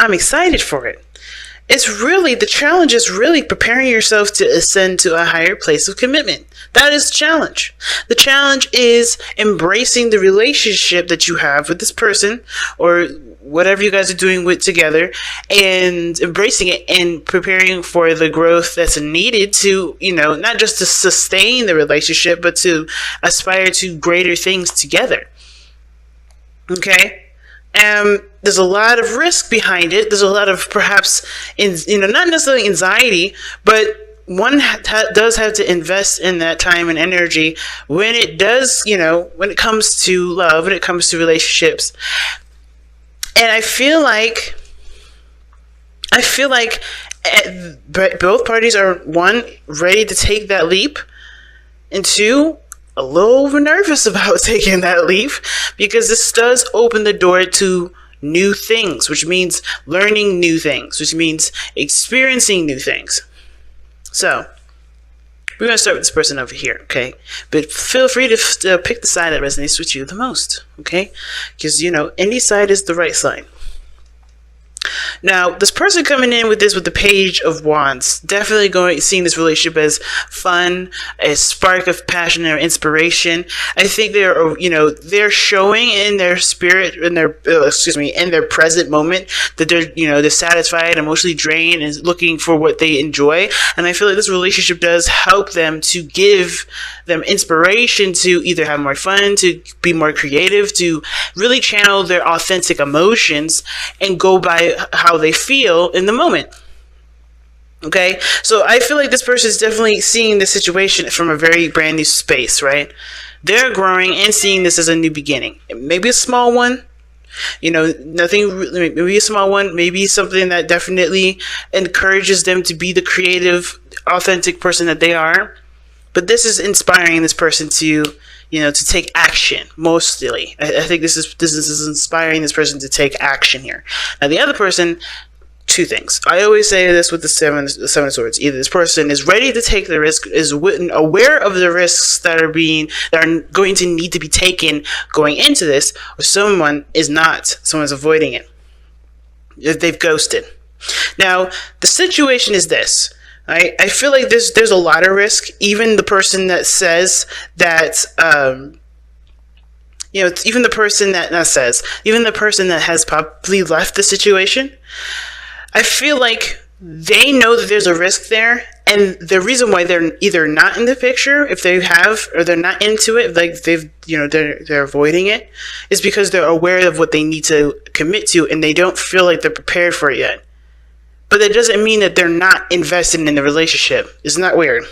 I'm excited for it. The challenge is really preparing yourself to ascend to a higher place of commitment. That is the challenge. The challenge is embracing the relationship that you have with this person or whatever you guys are doing with together, and embracing it and preparing for the growth that's needed to, not just to sustain the relationship, but to aspire to greater things together. Okay? There's a lot of risk behind it. There's a lot of perhaps, not necessarily anxiety, but one does have to invest in that time and energy when it does, when it comes to love, when it comes to relationships. And I feel like both parties are, one, ready to take that leap, and two, a little nervous about taking that leap, because this does open the door to new things, which means learning new things, which means experiencing new things. So we're going to start with this person over here, okay? But feel free to pick the side that resonates with you the most, okay? Because, any side is the right side. Now, this person coming in with the Page of Wands, definitely seeing this relationship as fun, a spark of passion or inspiration. I think they're showing in their spirit, in their present moment, that they're satisfied, emotionally drained, and looking for what they enjoy. And I feel like this relationship does help them, to give them inspiration to either have more fun, to be more creative, to really channel their authentic emotions and go by how they feel in the moment. Okay, so I feel like this person is definitely seeing the situation from a very brand new space, right? They're growing and seeing this as a new beginning. Maybe a small one, maybe a small one, maybe something that definitely encourages them to be the creative, authentic person that they are. But this is inspiring this person to take action. Mostly, I think this is inspiring this person to take action here. Now, the other person, two things. I always say this with the seven of swords. Either this person is ready to take the risk, is aware of the risks that are going to need to be taken going into this, or someone is not. Someone's avoiding it. They've ghosted. Now, the situation is this. I feel like there's a lot of risk. Even the person that says that, even the person that has probably left the situation, I feel like they know that there's a risk there, and the reason why they're either not in the picture, if they have, or they're not into it, like they're avoiding it, is because they're aware of what they need to commit to, and they don't feel like they're prepared for it yet. But that doesn't mean that they're not invested in the relationship. Isn't that weird?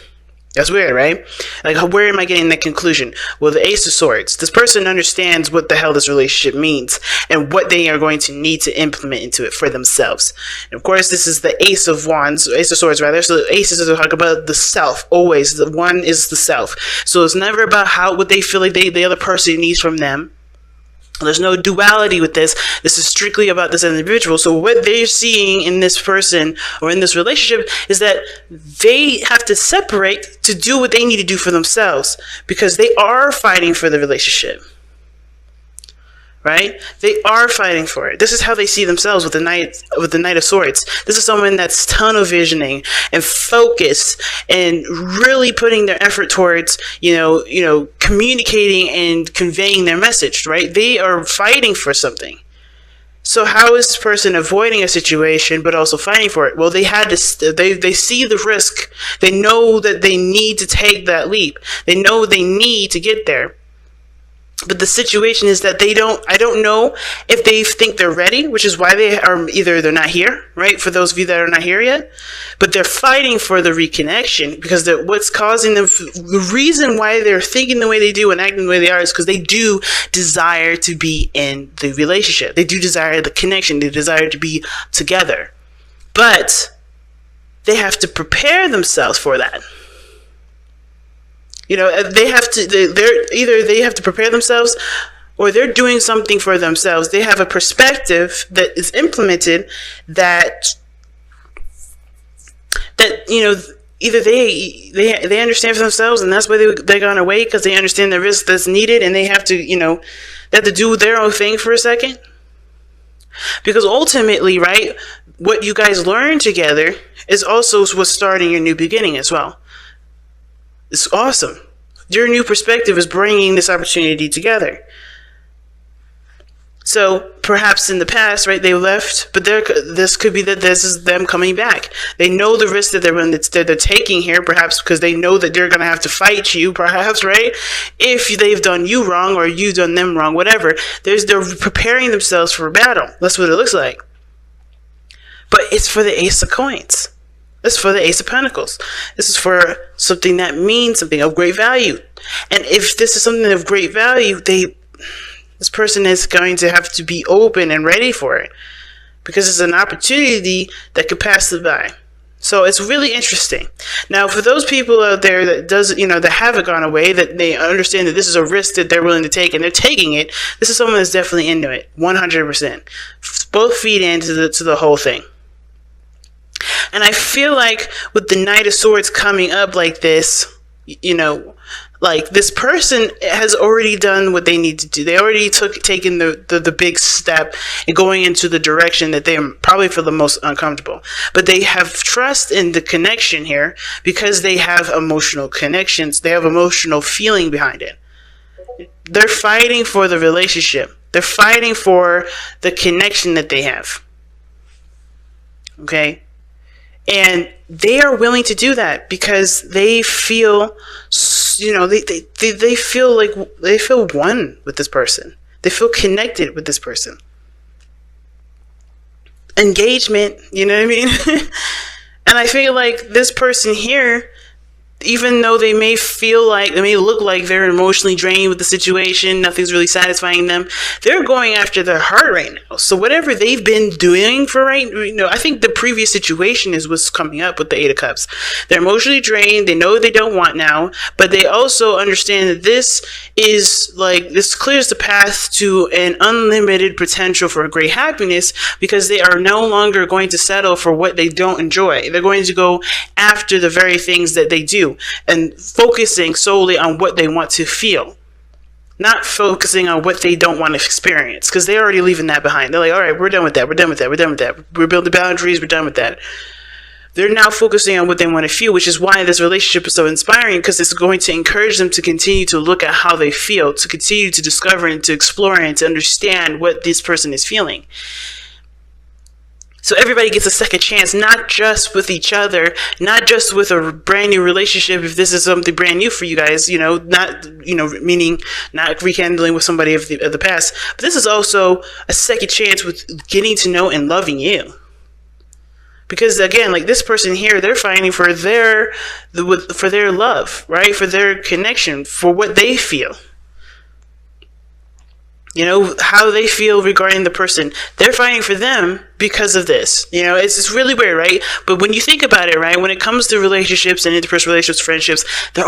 That's weird, right? Like, where am I getting that conclusion? Well, the Ace of Swords. This person understands what the hell this relationship means and what they are going to need to implement into it for themselves. And of course, this is the Ace of Wands, Ace of Swords rather. So the Aces are talking about the self. Always, the one is the self. So it's never about what they feel like the other person needs from them. There's no duality with this. This is strictly about this individual. So what they're seeing in this person or in this relationship is that they have to separate to do what they need to do for themselves, because they are fighting for the relationship. Right? They are fighting for it. This is how they see themselves with the Knight of Swords. This is someone that's tunnel visioning and focused and really putting their effort towards, communicating and conveying their message, right? They are fighting for something. So how is this person avoiding a situation but also fighting for it? Well, they see the risk. They know that they need to take that leap. They know they need to get there. But the situation is that I don't know if they think they're ready, which is why they're not here, right? For those of you that are not here yet. But they're fighting for the reconnection, because what's causing them, the reason why they're thinking the way they do and acting the way they are is because they do desire to be in the relationship. They do desire the connection. They desire to be together. But they have to prepare themselves for that. They have to prepare themselves, or they're doing something for themselves. They have a perspective that is implemented that either they understand for themselves, and that's why they're going away, because they understand the risk that's needed, and they have to do their own thing for a second. Because ultimately, right, what you guys learn together is also what's starting your new beginning as well. It's awesome. Your new perspective is bringing this opportunity together. So perhaps in the past, right, they left, but this could be that this is them coming back. They know the risk that they're taking here, perhaps because they know that they're going to have to fight you, perhaps, right? If they've done you wrong or you've done them wrong, whatever. They're preparing themselves for a battle. That's what it looks like. But it's for the Ace of Coins. It's for the Ace of Pentacles. This is for something that means something of great value. And if this is something of great value, this person is going to have to be open and ready for it, because it's an opportunity that could pass them by. So it's really interesting. Now, for those people out there that haven't gone away, that they understand that this is a risk that they're willing to take and they're taking it, this is someone that's definitely into it, 100%. Both feet into the whole thing. And I feel like with the Knight of Swords coming up like this, like this person has already done what they need to do. They already taken the big step and going into the direction that they probably feel the most uncomfortable. But they have trust in the connection here because they have emotional connections. They have emotional feeling behind it. They're fighting for the relationship. They're fighting for the connection that they have. Okay? And they are willing to do that because they feel, they feel like they feel one with this person. They feel connected with this person. Engagement, you know what I mean? And I feel like this person here, even though they may look like they're emotionally drained with the situation, nothing's really satisfying them, they're going after their heart right now. So whatever they've been doing I think the previous situation is what's coming up with the Eight of Cups. They're emotionally drained. They know they don't want now, but they also understand that this clears the path to an unlimited potential for great happiness, because they are no longer going to settle for what they don't enjoy. They're going to go after the very things that they do, and focusing solely on what they want to feel, not focusing on what they don't want to experience, because they're already leaving that behind. They're like, all right, we're done with that. We're done with that. We're done with that. We're building boundaries. We're done with that. They're now focusing on what they want to feel, which is why this relationship is so inspiring, because it's going to encourage them to continue to look at how they feel, to continue to discover and to explore and to understand what this person is feeling. So everybody gets a second chance, not just with each other, not just with a brand new relationship. If this is something brand new for you guys, meaning not rekindling with somebody of the past, but this is also a second chance with getting to know and loving you. Because again, like this person here, they're fighting for their love, right? For their connection, for what they feel. How they feel regarding the person. They're fighting for them because of this. It's really weird, right? But when you think about it, right, when it comes to relationships and interpersonal relationships, friendships, they're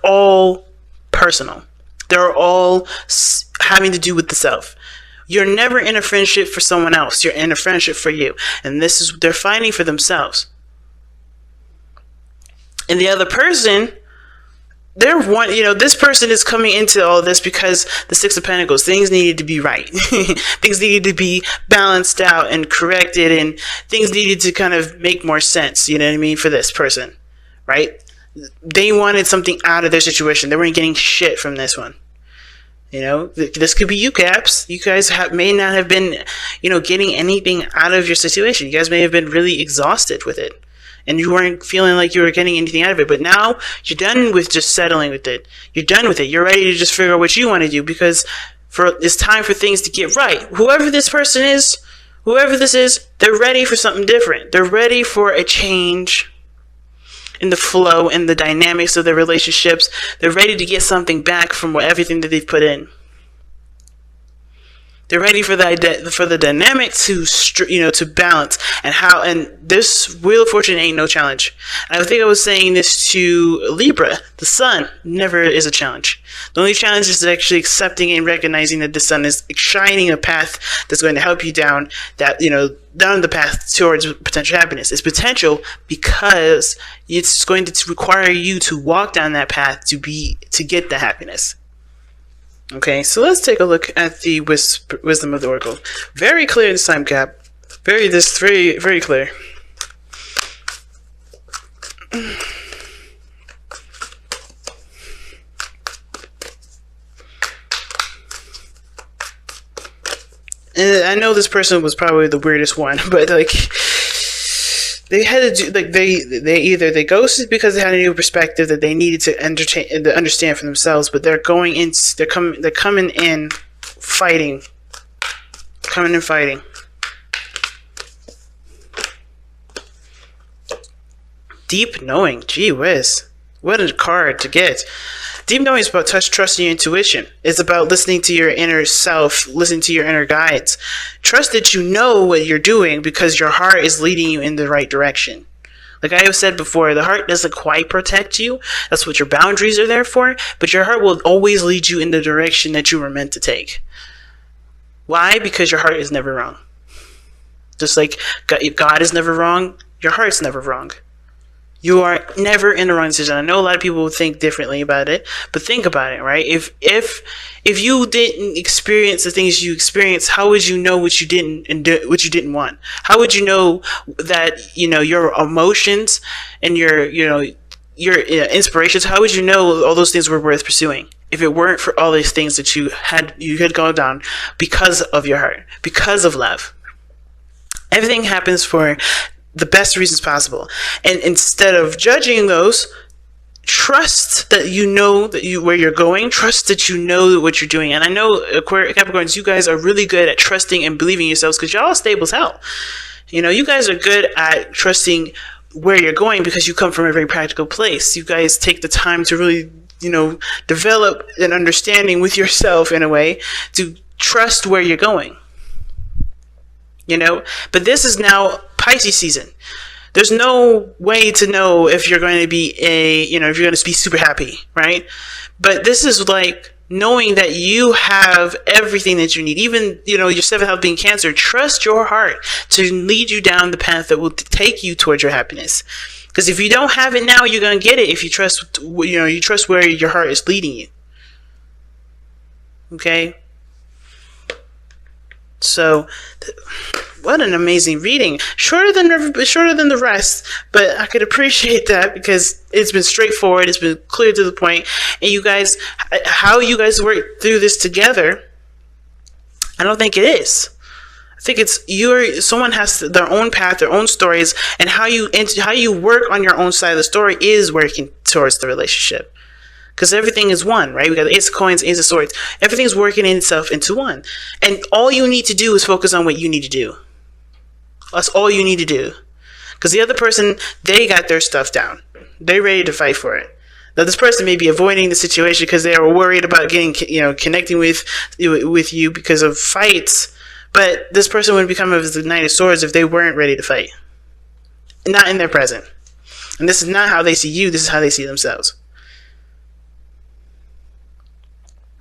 all personal. They're all having to do with the self. You're never in a friendship for someone else. You're in a friendship for you. And they're fighting for themselves. And the other person, this person is coming into all this because the Six of Pentacles, things needed to be right. Things needed to be balanced out and corrected, and things needed to kind of make more sense, you know what I mean, for this person, right? They wanted something out of their situation. They weren't getting shit from this one. This could be you, Caps. You guys may not have been, getting anything out of your situation. You guys may have been really exhausted with it, and you weren't feeling like you were getting anything out of it. But now you're done with just settling with it. You're done with it. You're ready to just figure out what you want to do, because it's time for things to get right. Whoever this is, they're ready for something different. They're ready for a change in the flow and the dynamics of their relationships. They're ready to get something back from everything that they've put in. They're ready for the dynamic to balance, and this Wheel of Fortune ain't no challenge. And I think I was saying this to Libra. The sun never is a challenge. The only challenge is actually accepting and recognizing that the sun is shining a path that's going to help you down the path towards potential happiness. It's potential because it's going to require you to walk down that path to get the happiness. Okay, so let's take a look at the wisdom of the oracle. Very clear this time, Cap. Very clear. And I know this person was probably the weirdest one, but like they had to do like they ghosted because they had a new perspective that they needed to understand for themselves. But they're coming in fighting, Deep knowing, gee whiz, what a card to get. Deep knowing is about trusting your intuition. It's about listening to your inner self, listening to your inner guides. Trust that you know what you're doing because your heart is leading you in the right direction. Like I have said before, the heart doesn't quite protect you. That's what your boundaries are there for. But your heart will always lead you in the direction that you were meant to take. Why? Because your heart is never wrong. Just like God is never wrong, your heart's never wrong. You are never in the wrong decision. I know a lot of people will think differently about it, but think about it, right? If you didn't experience the things you experienced, how would you know what you didn't and what you didn't want? How would you know that your emotions and your inspirations? How would you know all those things were worth pursuing if it weren't for all these things that you had gone down because of your heart, because of love? Everything happens for the best reasons possible. And instead of judging those, trust that you know where you're going. Trust that you know what you're doing. And I know Capricorns, you guys are really good at trusting and believing yourselves because y'all stable as hell. You guys are good at trusting where you're going because you come from a very practical place. You guys take the time to really, develop an understanding with yourself in a way to trust where you're going. But this is now Pisces season. There's no way to know if you're going to be if you're going to be super happy, right? But this is like knowing that you have everything that you need. Even, your seventh house being Cancer, trust your heart to lead you down the path that will take you towards your happiness. Because if you don't have it now, you're going to get it if you trust, you trust where your heart is leading you. Okay? So, what an amazing reading. Shorter than the rest, but I could appreciate that because it's been straightforward, it's been clear to the point, and you guys, how you guys work through this together, I don't think it is. I think it's someone has their own path, their own stories, and how you work on your own side of the story is working towards the relationship. Because everything is one, right? We got the Ace of Coins, Ace of Swords. Everything's working itself into one. And all you need to do is focus on what you need to do. That's all you need to do. Because the other person, they got their stuff down. They're ready to fight for it. Now, this person may be avoiding the situation because they are worried about connecting with you because of fights. But this person would become as the Knight of Swords if they weren't ready to fight. Not in their present. And this is not how they see you. This is how they see themselves.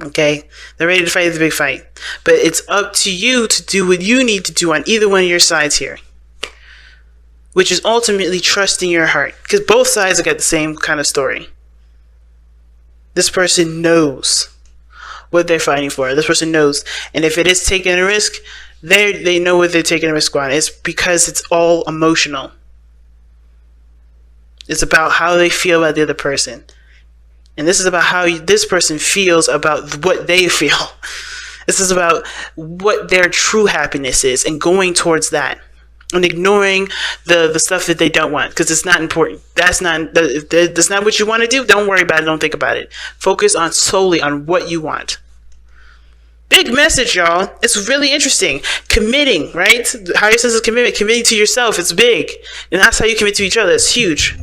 Okay, they're ready to fight the big fight, but it's up to you to do what you need to do on either one of your sides here, which is ultimately trusting your heart, because both sides have got the same kind of story. This person knows what they're fighting for. This person knows, and if it is taking a risk, they know what they're taking a risk on. It's because it's all emotional. It's about how they feel about the other person. And this is about how this person feels about what they feel. This is about what their true happiness is and going towards that. And ignoring the stuff that they don't want because it's not important. That's not what you want to do. Don't worry about it. Don't think about it. Focus solely on what you want. Big message, y'all. It's really interesting. Committing, right? The higher sense of commitment. Committing to yourself. It's big. And that's how you commit to each other. It's huge.